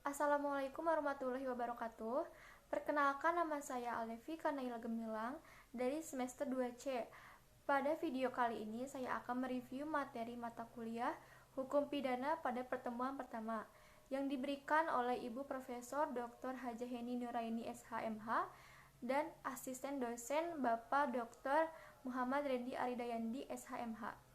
Assalamualaikum warahmatullahi wabarakatuh. Perkenalkan, nama saya Aldevi Kanaila Gemilang dari semester 2C. Pada video kali ini saya akan mereview materi mata kuliah Hukum Pidana pada pertemuan pertama yang diberikan oleh Ibu Profesor Dr. Hajah Heni Nuraini SHMH dan asisten dosen Bapak Dr. Muhammad Rendi Aridayandi SHMH.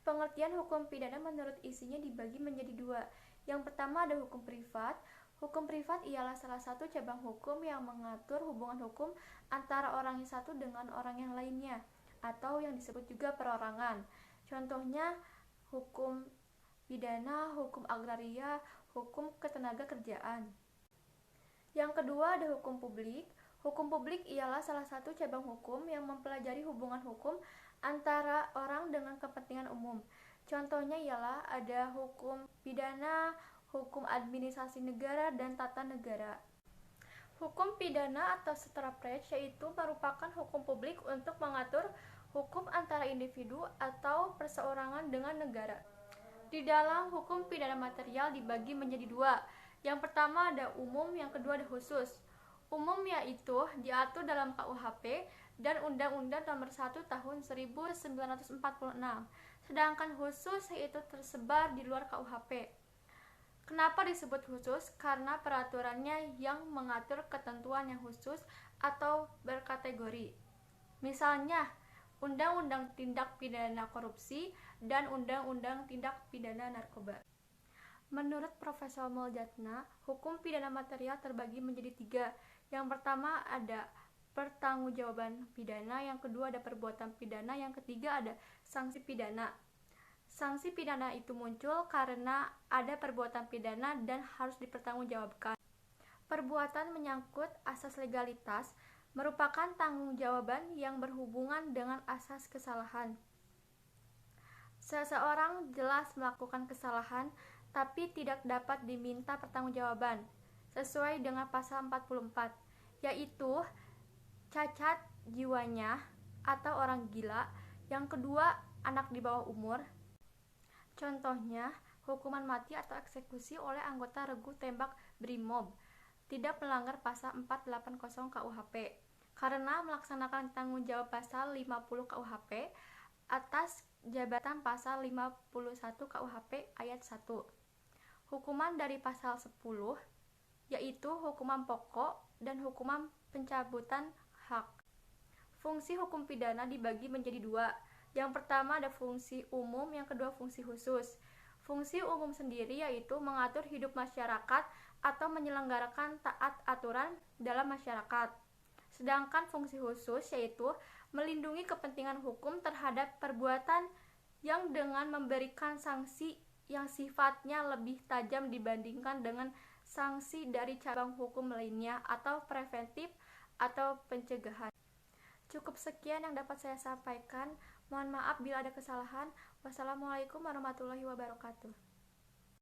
Pengertian hukum pidana menurut isinya dibagi menjadi dua. Yang pertama ada hukum privat. Hukum privat ialah salah satu cabang hukum yang mengatur hubungan hukum antara orang yang satu dengan orang yang lainnya, atau yang disebut juga perorangan. Contohnya hukum pidana, hukum agraria, hukum ketenagakerjaan. Yang kedua ada hukum publik. Hukum publik ialah salah satu cabang hukum yang mempelajari hubungan hukum antara orang dengan kepentingan umum. Contohnya ialah ada hukum pidana, hukum administrasi negara, dan tata negara. Hukum pidana atau Strafrecht yaitu merupakan hukum publik untuk mengatur hukum antara individu atau perseorangan dengan negara. Di dalam hukum pidana material dibagi menjadi dua. Yang pertama ada umum, yang kedua ada khusus. Umum yaitu diatur dalam KUHP dan Undang-Undang Nomor 1 Tahun 1946. Sedangkan khusus yaitu tersebar di luar KUHP. Kenapa disebut khusus? Karena peraturannya yang mengatur ketentuan yang khusus atau berkategori. Misalnya, Undang-Undang Tindak Pidana Korupsi dan Undang-Undang Tindak Pidana Narkoba. Menurut Profesor Muljatna, hukum pidana material terbagi menjadi tiga. Yang pertama ada pertanggungjawaban pidana, yang kedua ada perbuatan pidana, yang ketiga ada sanksi pidana. Sanksi pidana itu muncul karena ada perbuatan pidana dan harus dipertanggungjawabkan. Perbuatan menyangkut asas legalitas merupakan tanggung-jawaban yang berhubungan dengan asas kesalahan. Seseorang jelas melakukan kesalahan tapi tidak dapat diminta pertanggungjawaban sesuai dengan pasal 44, yaitu cacat jiwanya atau orang gila. Yang kedua, anak di bawah umur. Contohnya, hukuman mati atau eksekusi oleh anggota regu tembak Brimob tidak melanggar pasal 480 KUHP karena melaksanakan tanggung jawab pasal 50 KUHP atas jabatan pasal 51 KUHP ayat 1. Hukuman dari pasal 10 yaitu hukuman pokok dan hukuman pencabutan hak. Fungsi hukum pidana dibagi menjadi dua. Yang pertama ada fungsi umum, yang kedua fungsi khusus. Fungsi umum sendiri yaitu mengatur hidup masyarakat atau menyelenggarakan taat aturan dalam masyarakat. Sedangkan fungsi khusus yaitu melindungi kepentingan hukum terhadap perbuatan yang dengan memberikan sanksi yang sifatnya lebih tajam dibandingkan dengan sanksi dari cabang hukum lainnya atau preventif atau pencegahan. Cukup sekian yang dapat saya sampaikan. Mohon maaf bila ada kesalahan. Wassalamualaikum warahmatullahi wabarakatuh.